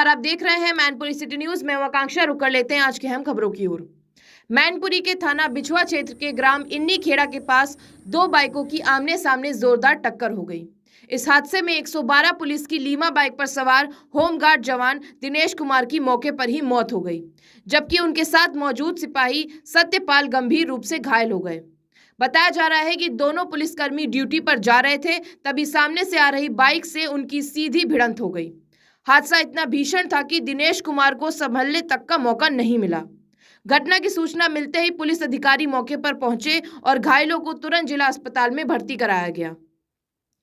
नमस्कार, आप देख रहे हैं मैनपुरी सिटी न्यूज में। आकांक्षा रुक कर लेते हैं आज की अहम खबरों की ओर। मैनपुरी के थाना बिछुआ क्षेत्र के ग्राम इन्नी खेड़ा के पास दो बाइकों की आमने सामने जोरदार टक्कर हो गई। इस हादसे में 112 पुलिस की लीमा बाइक पर सवार होमगार्ड जवान दिनेश कुमार की मौके पर ही मौत हो गई, जबकि उनके साथ मौजूद सिपाही सत्यपाल गंभीर रूप से घायल हो गए। बताया जा रहा है कि दोनों पुलिसकर्मी ड्यूटी पर जा रहे थे, तभी सामने से आ रही बाइक से उनकी सीधी भिड़ंत हो गई। हादसा इतना भीषण था कि दिनेश कुमार को संभलने तक का मौका नहीं मिला। घटना की सूचना मिलते ही पुलिस अधिकारी मौके पर पहुंचे और घायलों को तुरंत जिला अस्पताल में भर्ती कराया गया।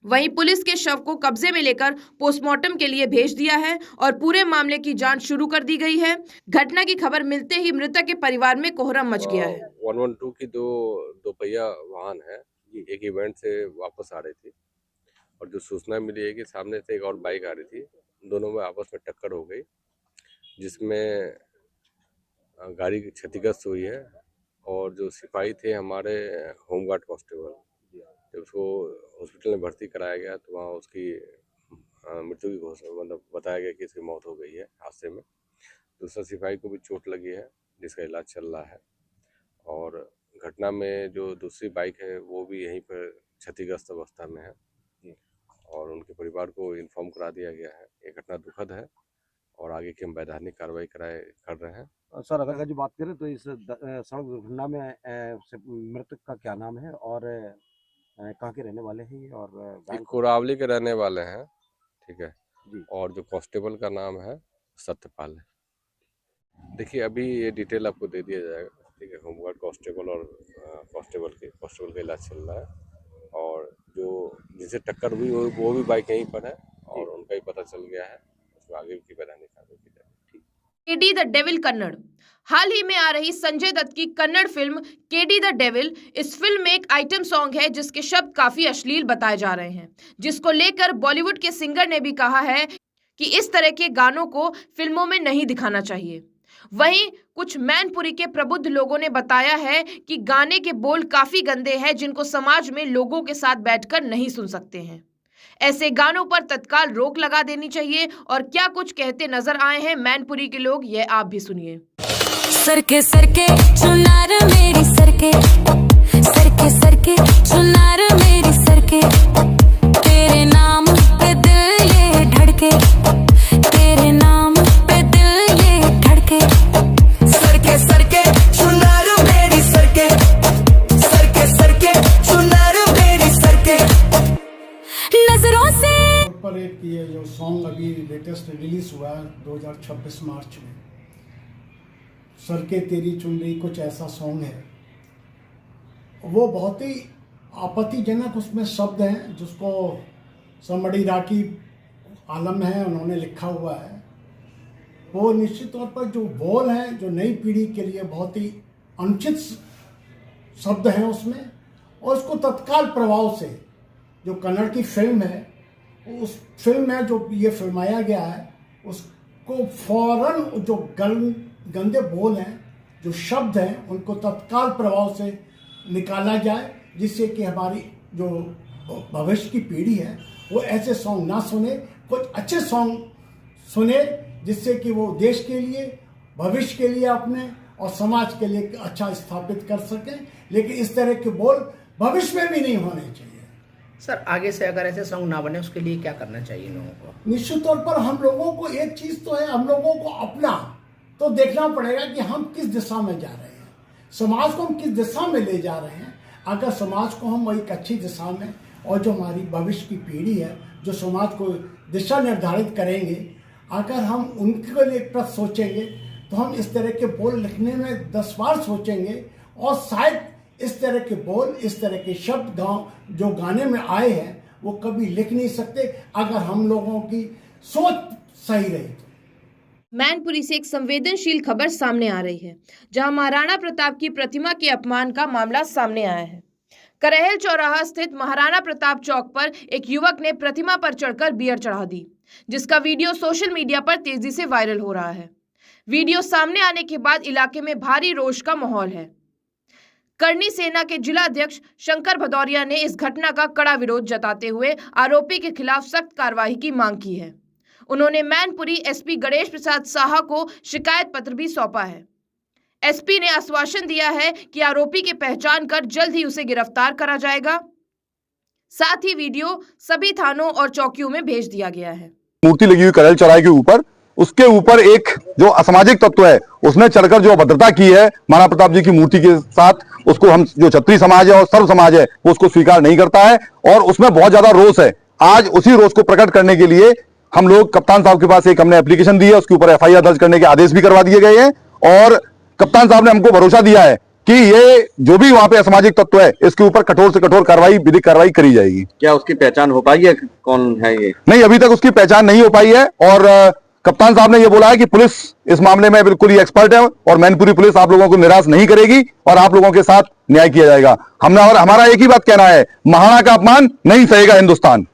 वहीं पुलिस के शव को कब्जे में लेकर पोस्टमार्टम के लिए भेज दिया है और पूरे मामले की जांच शुरू कर दी गई है। घटना की खबर मिलते ही मृतक के परिवार में कोहराम मच गया है। 112 की दो पहिया वाहन है, एक इवेंट से वापस आ रही थी और जो सूचना मिली है कि सामने से एक और बाइक आ रही थी, दोनों में आपस में टक्कर हो गई, जिसमें गाड़ी की क्षतिग्रस्त हुई है। और जो सिपाही थे हमारे होमगार्ड कांस्टेबल, जब उसको हॉस्पिटल में भर्ती कराया गया तो वहाँ उसकी मृत्यु की घोषणा मतलब बताया गया कि इसकी मौत हो गई है हादसे में। दूसरा सिपाही को भी चोट लगी है, जिसका इलाज चल रहा है। और घटना में जो दूसरी बाइक है वो भी यहीं पर क्षतिग्रस्त अवस्था में है और उनके परिवार को इन्फॉर्म करा दिया गया है। ये घटना दुखद है और आगे की हम वैधानिक कार्रवाई कर रहे हैं। सर, अगर जो बात करें तो इस सड़क दुर्घटना में मृतक का क्या नाम है और कहाँ के रहने वाले हैं और कोरावली के रहने वाले हैं, ठीक है जी। और जो कांस्टेबल का नाम है सत्यपाल है। देखिए अभी ये डिटेल आपको दे दिया जाएगा, ठीक है। होमगार्ड कांस्टेबल और कांस्टेबल का इलाज चल रहा है और जो जिसे टक्कर हुई वो भी बाइक यहीं पर है और उनका ही पता चल गया है। उसमें आगे की वैधानिक कार्रवाई की जाएगी। KD the devil Kannada. हाल ही में आ रही संजय दत्त की Kannada film KD the devil, इस फिल्म में एक आइटम सॉन्ग है जिसके शब्द काफी अश्लील बताए जा रहे हैं, जिसको लेकर बॉलीवुड के सिंगर ने भी कहा है कि इस तरह के गानों को फिल्मों में नहीं दिखाना चाहिए। वहीं कुछ मैनपुरी के प्रबुद्ध लोगों ने बताया है कि गाने के बोल काफी गंदे हैं, जिनको समाज में लोगों के साथ बैठकर नहीं सुन सकते हैं। ऐसे गानों पर तत्काल रोक लगा देनी चाहिए। और क्या कुछ कहते नजर आए हैं मैनपुरी के लोग, ये आप भी सुनिए। सरके सरके चुनार मेरी सरके, सरके सरके चुनार मेरी सरके, तेरे नाम पे दिल ये धड़के, तेरे नाम पे दिल ये धड़के। सरके सरके चुनार मेरी सरके, सरके सरके चुनार मेरी सरके। नजरों से पर एक ये जो सॉन्ग अभी लेटेस्ट रिलीज हुआ है 2026 मार्च में, सर के तेरी चुनरी, कुछ ऐसा सॉन्ग है। वो बहुत ही आपत्तिजनक उसमें शब्द हैं, जिसको समबड़ी राकी आलम है उन्होंने लिखा हुआ है। वो निश्चित तौर पर जो बोल हैं, जो नई पीढ़ी के लिए बहुत ही अनुचित शब्द हैं उसमें, और उसको तत्काल प्रभाव से जो कन्नड़ की फिल्म है, उस फिल्म में जो ये फिल्माया गया है, उसको फौरन जो गंदे बोल हैं, जो शब्द हैं, उनको तत्काल प्रभाव से निकाला जाए, जिससे कि हमारी जो भविष्य की पीढ़ी है वो ऐसे सॉन्ग ना सुने, कुछ अच्छे सॉन्ग सुने, जिससे कि वो देश के लिए, भविष्य के लिए अपने और समाज के लिए अच्छा स्थापित कर सकें। लेकिन इस तरह के बोल भविष्य में भी नहीं होने चाहिए। सर, आगे से अगर ऐसे सॉन्ग ना बने उसके लिए क्या करना चाहिए लोगों को? निश्चित तौर पर हम लोगों को एक चीज तो है, हम लोगों को अपना तो देखना पड़ेगा कि हम किस दिशा में जा रहे हैं, समाज को हम किस दिशा में ले जा रहे हैं। अगर समाज को हम एक अच्छी दिशा में, और जो हमारी भविष्य की पीढ़ी है, जो समाज को दिशा निर्धारित करेंगे, अगर हम उनके लिए प्रति सोचेंगे तो हम इस तरह के बोल लिखने में 10 बार सोचेंगे और शायद इस तरह के बोल, इस तरह के शब्द जो गाने में आए हैं वो कभी लिख नहीं सकते, अगर हम लोगों की सोच सही रही तो। मैनपुरी से एक संवेदनशील खबर सामने आ रही है, जहां महाराणा प्रताप की प्रतिमा के अपमान का मामला सामने आया है। करेहल चौराहा स्थित महाराणा प्रताप चौक पर एक युवक ने प्रतिमा पर चढ़कर बियर चढ़ा दी, जिसका वीडियो सोशल मीडिया पर तेजी से वायरल हो रहा है। वीडियो सामने आने के बाद इलाके में भारी रोष का माहौल है। करनी सेना के जिला अध्यक्ष शंकर भदौरिया ने इस घटना का कड़ा विरोध जताते हुए आरोपी के खिलाफ सख्त कार्रवाई की मांग की है। उन्होंने मैनपुरी एसपी गणेश प्रसाद साहा को शिकायत पत्र भी सौंपा है। एसपी ने आश्वासन दिया है कि आरोपी की पहचान कर जल्द ही उसे गिरफ्तार करा जाएगा। साथ ही वीडियो सभी थानों और चौकियों में भेज दिया गया है। मूर्ति लगी हुई करेल चौराहे के ऊपर, उसके ऊपर एक जो असामाजिक तत्व है उसने चढ़कर जो अभद्रता की है महाराणा प्रताप जी की मूर्ति के साथ, उसको हम जो क्षत्रिय समाज है और सर्व समाज है वो उसको स्वीकार नहीं करता है और उसमें बहुत ज्यादा रोष है। आज उसी रोष को प्रकट करने के लिए हम लोग कप्तान साहब के पास एक हमने एप्लीकेशन दी है, उसके ऊपर एफआईआर दर्ज करने के आदेश भी करवा दिए गए हैं और कप्तान साहब ने हमको भरोसा दिया है कि ये जो भी वहां पे असामाजिक तत्व है इसके ऊपर कठोर से कठोर कार्रवाई, विधिक कार्रवाई करी जाएगी। क्या उसकी पहचान हो पाई है कौन है ये? नहीं, अभी तक उसकी पहचान नहीं हो पाई है और कप्तान साहब ने यह बोला है कि पुलिस इस मामले में बिल्कुल ही एक्सपर्ट है और मैनपुरी पुलिस आप लोगों को निराश नहीं करेगी और आप लोगों के साथ न्याय किया जाएगा। हमने और हमारा एक ही बात कहना है, महाराणा का अपमान नहीं सहेगा हिंदुस्तान।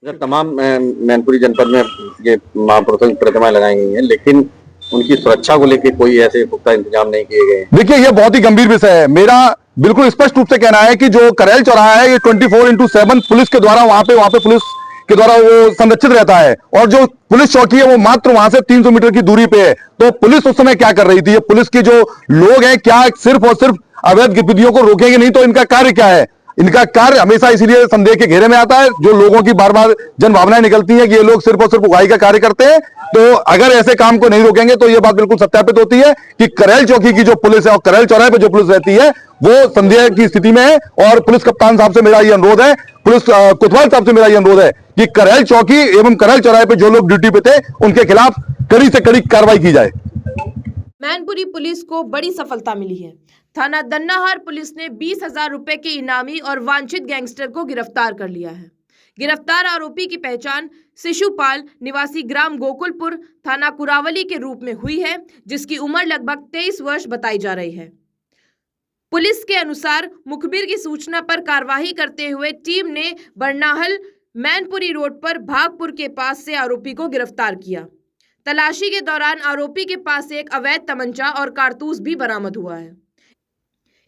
तमाम मैनपुरी जनपद में ये महापुरुषों की प्रतिमाएं लगाई गई हैं, लेकिन उनकी सुरक्षा को लेकर कोई ऐसे पुख्ता इंतजाम नहीं किए गए। देखिए, यह बहुत ही गंभीर विषय है। मेरा बिल्कुल स्पष्ट रूप से कहना है कि जो करेल चौराहा है ये 24/7 पुलिस के द्वारा वहां पे पुलिस के द्वारा वो संरक्षित रहता है और जो पुलिस चौकी है वो मात्र वहां से 300 मीटर की दूरी पे है। तो पुलिस उस समय क्या कर रही थी? ये पुलिस के जो लोग हैं क्या सिर्फ और सिर्फ अवैध गतिविधियों को रोकेंगे नहीं तो इनका कार्य क्या है? इनका कार्य हमेशा इसीलिए संदेह के घेरे में आता है, जो लोगों की बार बार जन भावनाएं निकलती हैं कि ये लोग सिर्फ और सिर्फ उगाही का कार्य करते हैं। तो अगर ऐसे काम को नहीं रोकेंगे तो ये बात बिल्कुल सत्यापित होती है कि करेल चौकी की जो पुलिस है और करेल चौराहे पे जो पुलिस रहती है वो संदेह की स्थिति में है। और पुलिस कप्तान साहब से मेरा ये अनुरोध है, पुलिस कोतवाल साहब से मेरा ये अनुरोध है कि करेल चौकी एवं करेल चौराहे पे जो लोग ड्यूटी पे थे उनके खिलाफ कड़ी से कड़ी कार्रवाई की जाए। मैनपुरी पुलिस को बड़ी सफलता मिली है। थाना दन्नाहार पुलिस ने 20,000 रुपए के इनामी और वांछित गैंगस्टर को गिरफ्तार कर लिया है। गिरफ्तार आरोपी की पहचान शिशुपाल निवासी ग्राम गोकुलपुर थाना कुरावली के रूप में हुई है, जिसकी उम्र लगभग 23 वर्ष बताई जा रही है। पुलिस के अनुसार मुखबिर की सूचना पर कार्रवाई करते हुए टीम ने बरनाहल मैनपुरी रोड पर भागपुर के पास से आरोपी को गिरफ्तार किया। तलाशी के दौरान आरोपी के पास एक अवैध तमंचा और कारतूस भी बरामद हुआ है।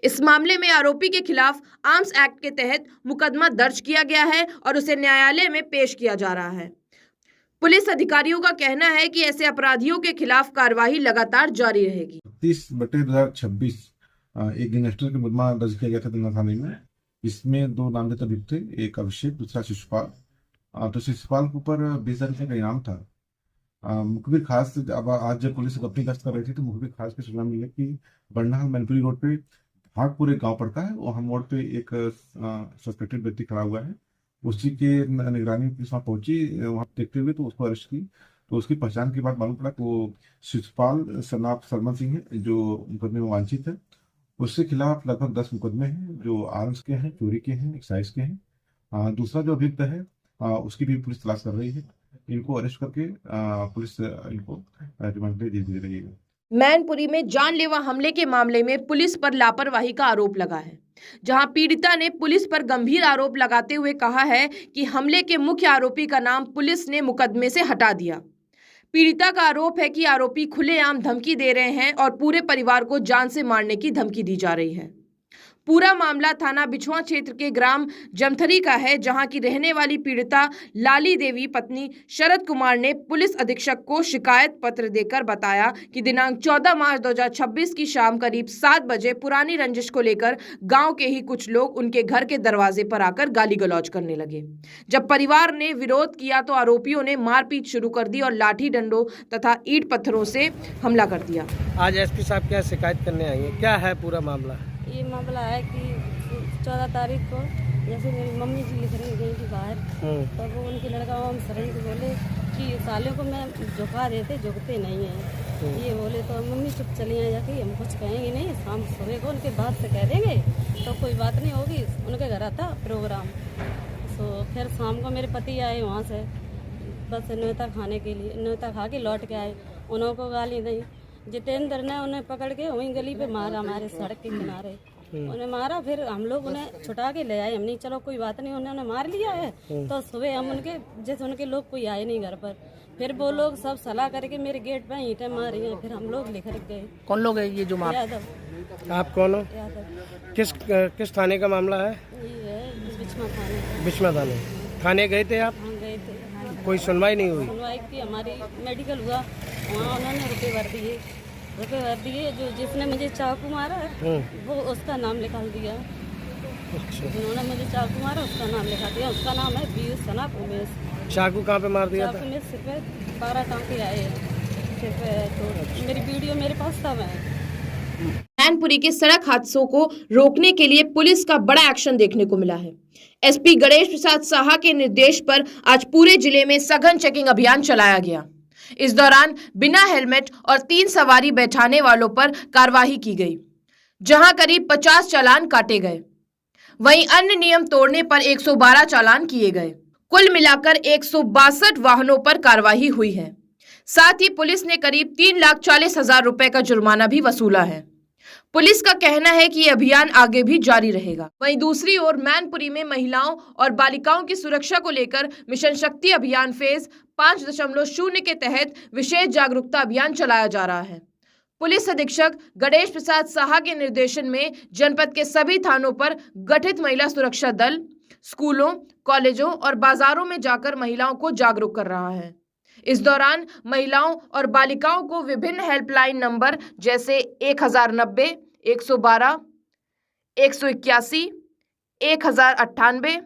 इस मामले में आरोपी के खिलाफ आर्म्स एक्ट के तहत मुकदमा दर्ज किया गया है और उसे न्यायालय में पेश किया जा रहा है। पुलिस अधिकारियों का कहना है कि ऐसे अपराधियों के खिलाफ कार्रवाई लगातार जारी रहेगी। 30/2026 एक गैंगस्टर का मुकदमा दर्ज किया गया था दन्ना थाने में। इसमें 2 नामजद अभियुक्त थे, एक अभिषेक, दूसरा शिशुपाल। तो शिशुपाल के ऊपर 20,000 रुपये का इनाम था। मुखबिर खास अब आज जब पुलिस अपनी गश्त कर रही थी तो मुखबिर खास की सूचना मिली कि बरनाहल मैनपुरी रोड पे भागपुर एक गांव पड़ता है, वहाँ मोड़ पे एक सस्पेक्टेड व्यक्ति खड़ा हुआ है। उसी के निगरानी में पुलिस वहाँ पहुंची, वहाँ देखते हुए तो उसको अरेस्ट की। तो उसकी पहचान के बाद मालूम पड़ा कि वो शिशुपाल सनाब सलमान सिंह है जो मुकदमे में वांछित है। उसके खिलाफ लगभग 10 मुकदमे हैं जो आर्म्स के हैं, चोरी के हैं, एक्साइज के हैं। दूसरा जो अभियुक्त है उसकी भी पुलिस तलाश कर रही है। इनको अरेस्ट करके पुलिस इनको रिमांड पे दे रही है। मैनपुरी में जानलेवा हमले के मामले में पुलिस पर लापरवाही का आरोप लगा है, जहां पीड़िता ने पुलिस पर गंभीर आरोप लगाते हुए कहा है कि हमले के मुख्य आरोपी का नाम पुलिस ने मुकदमे से हटा दिया। पीड़िता का आरोप है कि आरोपी खुलेआम धमकी दे रहे हैं और पूरे परिवार को जान से मारने की धमकी दी जा रही है। पूरा मामला थाना बिछुआ क्षेत्र के ग्राम जमथरी का है, जहां की रहने वाली पीड़िता लाली देवी पत्नी शरद कुमार ने पुलिस अधीक्षक को शिकायत पत्र देकर बताया कि दिनांक 14 मार्च 2026 की शाम करीब 7 बजे पुरानी रंजिश को लेकर गांव के ही कुछ लोग उनके घर के दरवाजे पर आकर गाली गलौज करने लगे। जब परिवार ने विरोध किया तो आरोपियों ने मारपीट शुरू कर दी और लाठी डंडों तथा ईंट पत्थरों से हमला कर दिया। आज एसपी साहब क्या शिकायत करने आएंगे, क्या है पूरा मामला? ये मामला है कि 14 तारीख को जैसे मेरी मम्मी जी लिख रही गई थी बाहर, तब वो उनके लड़का ओम शरण को बोले कि सालों को मैं झुका देते, झुकते नहीं हैं। ये बोले तो मम्मी चुप चली आए जाके, हम कुछ कहेंगे नहीं, शाम सुबह को उनके बाद से कह देंगे तो कोई बात नहीं होगी। उनके घर आता प्रोग्राम, तो फिर शाम को मेरे पति आए वहाँ से बस न्योता खाने के लिए, न्योता खा के लौट के आए। उन्होंने को गाली दी, जितेंद्र ने उन्हें पकड़ के वहीं गली पे मारा, हमारे सड़क के किनारे उन्हें मारा। फिर हम लोग उन्हें छुटा के ले आए, हमने चलो कोई बात नहीं, उन्होंने मार लिया है। तो सुबह हम उनके जैसे उनके लोग कोई आए नहीं घर पर, फिर वो लोग सब सलाह करके मेरे गेट पे ईंटें मारी हैं। फिर हम लोग लिख गए। कौन लोग है ये जो मार? यादव। आप कौन हो? यादव। किस थाने का मामला है? ये है बिछमा थाने। बिछमा थाने। थाने गए थे आप? हाँ गए थे। कोई सुनवाई नहीं हुई? सुनवाई की हमारी मेडिकल हुआ, वहाँ उन्होंने रुपए भर दिए। जो जिसने मुझे चाकू मारा वो उसका नाम निकाल दिया। अच्छा। जिन्होंने मुझे चाकू मारा उसका नाम लिखा दिया। उसका नाम है बीयू सना उमेश। चाकू कहाँ पे मार दिया था? चाकू में सिर पे 12 टांके आए हैं सिर पे। तो मेरी वीडियो मेरे पास सब है। मैनपुरी के सड़क हादसों को रोकने के लिए पुलिस का बड़ा एक्शन देखने को मिला है। एसपी गणेश प्रसाद साहा के निर्देश पर आज पूरे जिले में सघन चेकिंग अभियान चलाया गया। इस दौरान बिना हेलमेट और 3 सवारी बैठाने वालों पर कार्रवाई की गई, जहां करीब 50 चालान काटे गए। वहीं अन्य नियम तोड़ने पर 112 चालान किए गए। कुल मिलाकर 162 वाहनों पर कार्रवाई हुई है। साथ ही पुलिस ने करीब 3,40,000 रुपए का जुर्माना भी वसूला है। पुलिस का कहना है कि ये अभियान आगे भी जारी रहेगा। वहीं दूसरी ओर मैनपुरी में महिलाओं और बालिकाओं की सुरक्षा को लेकर मिशन शक्ति अभियान फेज 5.0 के तहत विशेष जागरूकता अभियान चलाया जा रहा है। पुलिस अधीक्षक गणेश प्रसाद साहा के निर्देशन में जनपद के सभी थानों पर गठित महिला सुरक्षा दल स्कूलों, कॉलेजों और बाजारों में जाकर महिलाओं को जागरूक कर रहा है। इस दौरान महिलाओं और बालिकाओं को विभिन्न हेल्पलाइन नंबर जैसे 1090, 112, 181, 1098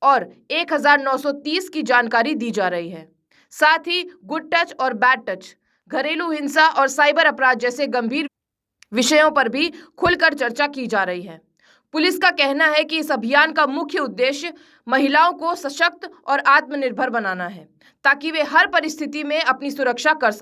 और 1930 की जानकारी दी जा रही है। साथ ही गुड टच और बैड टच, घरेलू हिंसा और साइबर अपराध जैसे गंभीर विषयों पर भी खुलकर चर्चा की जा रही है। पुलिस का कहना है कि इस अभियान का मुख्य उद्देश्य महिलाओं को सशक्त और आत्मनिर्भर बनाना है, ताकि वे हर परिस्थिति में अपनी सुरक्षा कर सकें।